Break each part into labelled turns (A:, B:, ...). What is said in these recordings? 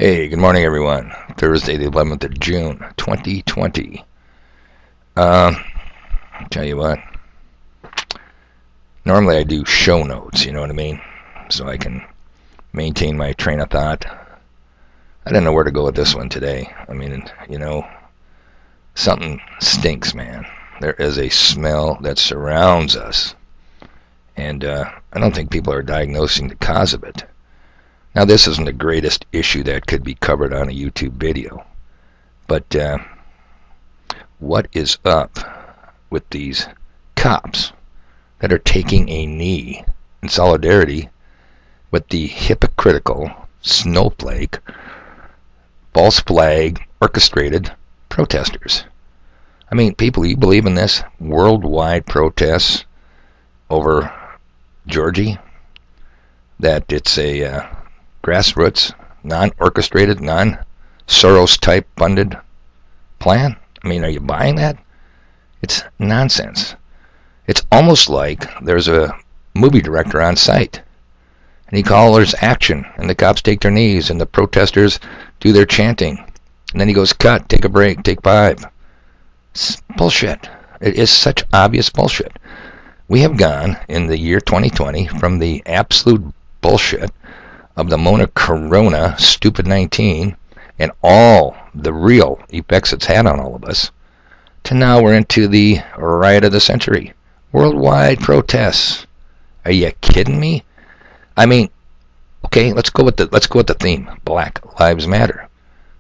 A: Hey, good morning, everyone. Thursday, the 11th of June, 2020. Tell you what, normally I do show notes, you know what I mean? So I can maintain my train of thought. I didn't know where to go with this one today. I mean, something stinks, man. There is a smell that surrounds us. And I don't think people are diagnosing the cause of it. Now, this isn't the greatest issue that could be covered on a YouTube video, but what is up with these cops that are taking a knee in solidarity with the hypocritical, snowflake, false flag, orchestrated protesters? I mean, people, you believe in this? Worldwide protests over Georgie? That it's a grassroots, non-orchestrated, non-Soros-type funded plan? I mean, are you buying that? It's nonsense. It's almost like there's a movie director on site, and he calls action, and the cops take their knees, and the protesters do their chanting, and then he goes, cut, take a break, take 5. It's bullshit. It is such obvious bullshit. We have gone, in the year 2020, from the absolute bullshit of the Mona Corona stupid 19 and all the real effects it's had on all of us, to now we're into the riot of the century. Worldwide protests. Are you kidding me? I mean, okay, let's go with the theme. Black Lives Matter.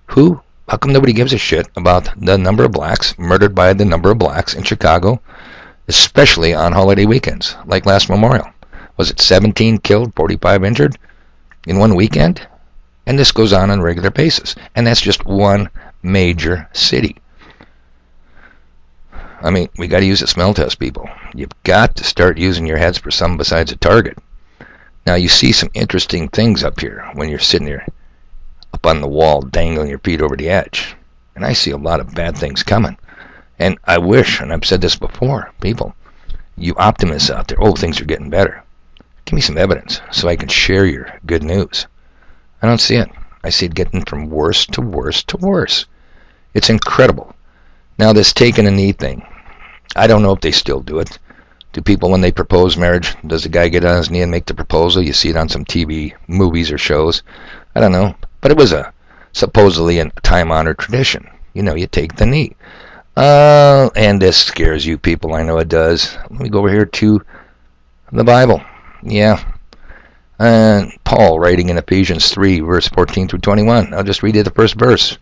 A: How come nobody gives a shit about the number of blacks murdered by the number of blacks in Chicago, especially on holiday weekends, like last Memorial? Was it 17 killed, 45 injured in one weekend? And this goes on a regular basis. And that's just one major city. I mean, we got to use a smell test, people. You've got to start using your heads for something besides a target. Now, you see some interesting things up here when you're sitting here up on the wall, dangling your feet over the edge. And I see a lot of bad things coming. And I wish, and I've said this before, people, you optimists out there, things are getting better. Give me some evidence so I can share your good news. I don't see it. I see it getting from worse to worse to worse. It's incredible. Now, this taking a knee thing, I don't know if they still do it. Do people, when they propose marriage, does the guy get on his knee and make the proposal? You see it on some TV movies or shows. I don't know. But it was supposedly a time-honored tradition. You take the knee. And this scares you people. I know it does. Let me go over here to the Bible. Yeah. And Paul, writing in Ephesians 3, verse 14 through 21. I'll just read you the first verse.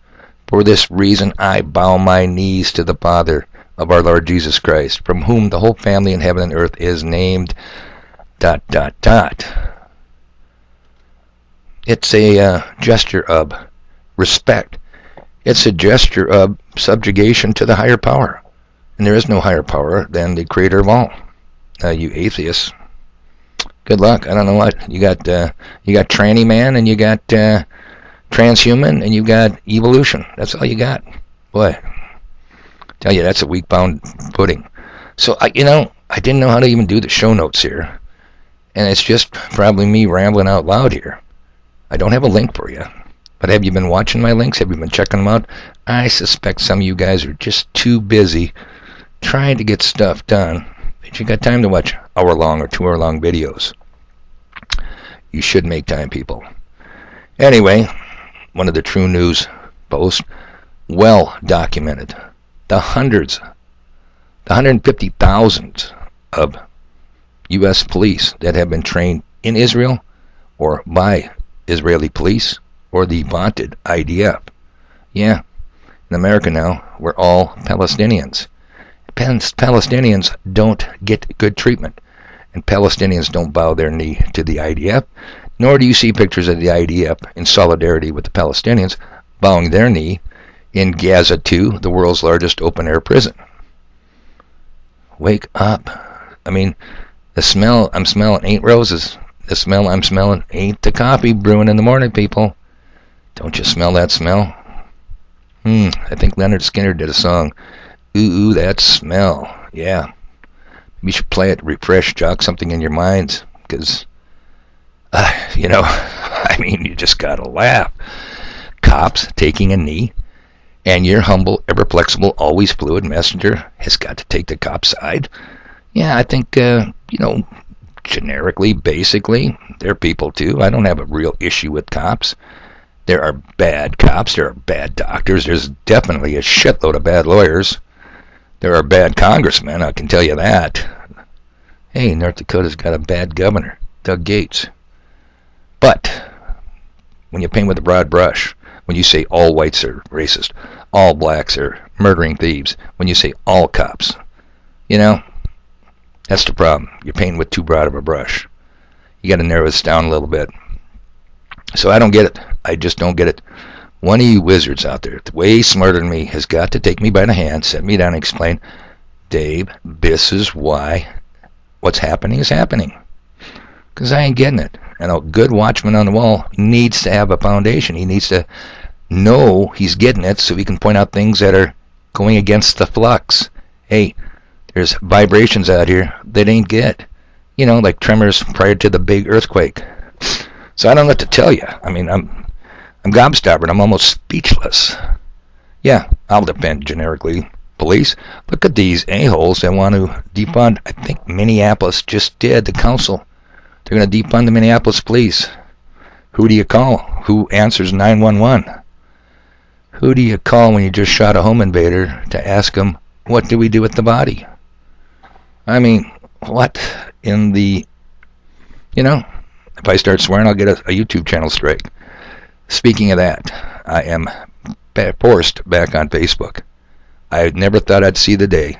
A: For this reason I bow my knees to the Father of our Lord Jesus Christ, from whom the whole family in heaven and earth is named... It's a gesture of respect. It's a gesture of subjugation to the higher power. And there is no higher power than the creator of all. You atheists, good luck. I don't know what. You got tranny man, and you got transhuman, and you got evolution. That's all you got. Boy, tell you, that's a weak-bound pudding. So, I didn't know how to even do the show notes here. And it's just probably me rambling out loud here. I don't have a link for you. But have you been watching my links? Have you been checking them out? I suspect some of you guys are just too busy trying to get stuff done that you got time to watch hour-long or 2-hour-long videos. You should make time, people. Anyway, one of the True News posts, well documented, the 150,000 of U.S. police that have been trained in Israel or by Israeli police or the vaunted IDF. Yeah, in America now, we're all Palestinians. Palestinians don't get good treatment, and Palestinians don't bow their knee to the IDF, nor do you see pictures of the IDF in solidarity with the Palestinians bowing their knee in Gaza 2, the world's largest open-air prison. Wake up. I mean, the smell I'm smelling ain't roses. The smell I'm smelling ain't the coffee brewing in the morning, people. Don't you smell that smell? I think Leonard Skinner did a song, Ooh, that smell. Yeah. You should play it, refresh, jog something in your minds, because, I mean, you just gotta laugh. cops taking a knee, and your humble, ever flexible, always fluid messenger has got to take the cop side. Yeah, I think, generically, basically, they're people too. I don't have a real issue with cops. There are bad cops. There are bad doctors. There's definitely a shitload of bad lawyers. There are bad congressmen, I can tell you that. Hey, North Dakota's got a bad governor, Doug Gates. But when you paint with a broad brush, when you say all whites are racist, all blacks are murdering thieves, when you say all cops, that's the problem. You're painting with too broad of a brush. You got to narrow this down a little bit. So I don't get it. I just don't get it. One of you wizards out there, way smarter than me, has got to take me by the hand, sit me down and explain, Dave, this is why what's happening is happening. Because I ain't getting it. And a good watchman on the wall needs to have a foundation. He needs to know he's getting it so he can point out things that are going against the flux. Hey, there's vibrations out here that ain't good. Like tremors prior to the big earthquake. So I don't know what to tell you. I mean, I'm gobstoppered. I'm almost speechless. Yeah, I'll defend generically police. Look at these a-holes that want to defund. I think Minneapolis just did. The council. They're going to defund the Minneapolis police. Who do you call? Who answers 911? Who do you call when you just shot a home invader to ask them, what do we do with the body? I mean, what in the... if I start swearing, I'll get a YouTube channel strike. Speaking of that, I am forced back on Facebook. I never thought I'd see the day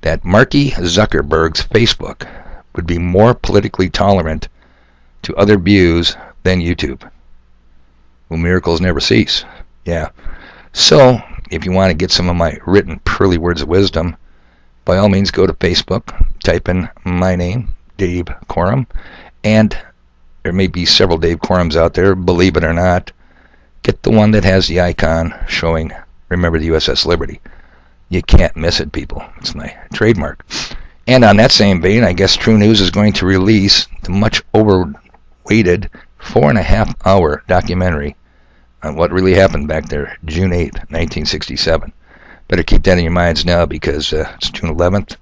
A: that Marky Zuckerberg's Facebook would be more politically tolerant to other views than YouTube. Well, miracles never cease. Yeah. So, if you want to get some of my written pearly words of wisdom, by all means go to Facebook, type in my name, Dave Corum, and there may be several Dave Corums out there, believe it or not. Get the one that has the icon showing, remember the USS Liberty. You can't miss it, people. It's my trademark. And on that same vein, I guess True News is going to release the much overweighted 4.5-hour documentary on what really happened back there, June 8th, 1967. Better keep that in your minds now because it's June 11th.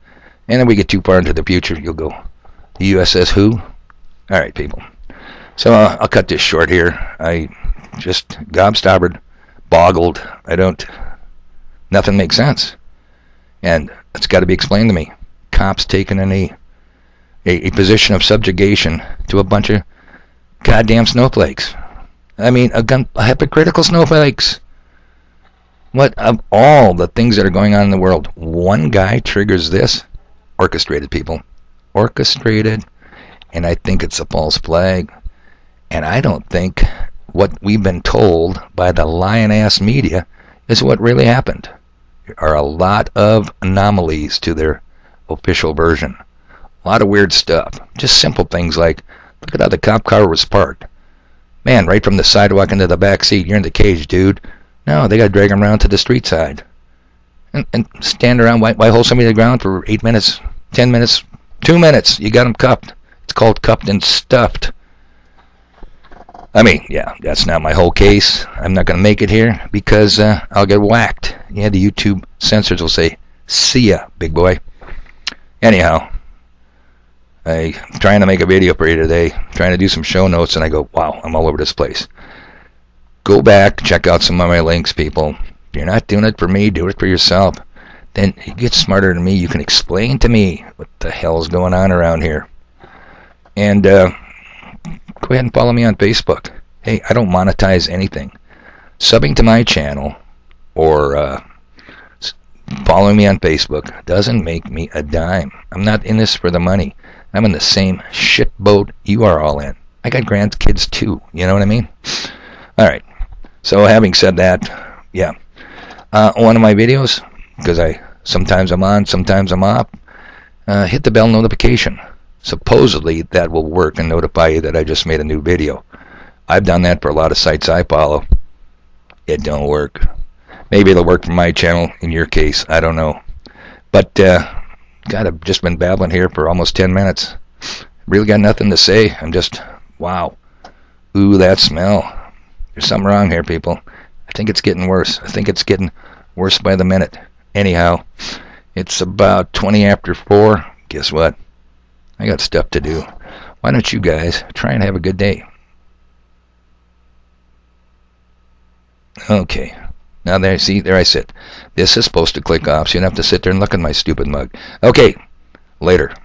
A: And then we get too far into the future, you'll go, the USS who? All right, people. So I'll cut this short here. I just gobstoppered, boggled. Nothing makes sense. And it's got to be explained to me. Cops taking a position of subjugation to a bunch of goddamn snowflakes. I mean, a hypocritical snowflakes. What of all the things that are going on in the world, one guy triggers this? Orchestrated, people. Orchestrated. And I think it's a false flag. And I don't think what we've been told by the lion-ass media is what really happened. There are a lot of anomalies to their official version. A lot of weird stuff. Just simple things like, look at how the cop car was parked. Man, right from the sidewalk into the back seat, you're in the cage, dude. No, they got to drag him around to the street side. And stand around, why hold somebody to the ground for 8 minutes, 10 minutes, 2 minutes? You got him cuffed. It's called cuffed and stuffed. I mean, yeah, that's not my whole case. I'm not going to make it here because I'll get whacked. Yeah, the YouTube censors will say, see ya, big boy. Anyhow, I'm trying to make a video for you today, trying to do some show notes, and I go, wow, I'm all over this place. Go back, check out some of my links, people. If you're not doing it for me, do it for yourself. Then you get smarter than me. You can explain to me what the hell's going on around here. And go ahead and follow me on Facebook. Hey, I don't monetize anything. Subbing to my channel or following me on Facebook doesn't make me a dime. I'm not in this for the money. I'm in the same shit boat you are all in. I got grandkids too. You know what I mean? All right. So having said that, yeah. One of my videos, because sometimes I'm on, sometimes I'm off, hit the bell notification. Supposedly that will work and notify you that I just made a new video. I've done that for a lot of sites I follow. It don't work. Maybe it'll work for my channel in your case. I don't know. But God, I've just been babbling here for almost 10 minutes. Really got nothing to say. I'm just, wow. Ooh, that smell. There's something wrong here, people. I think it's getting worse. I think it's getting worse by the minute. Anyhow, it's about 20 after 4. Guess what? I got stuff to do. Why don't you guys try and have a good day? Okay. Now there, see, there I sit. This is supposed to click off, so you don't have to sit there and look at my stupid mug. Okay. Later.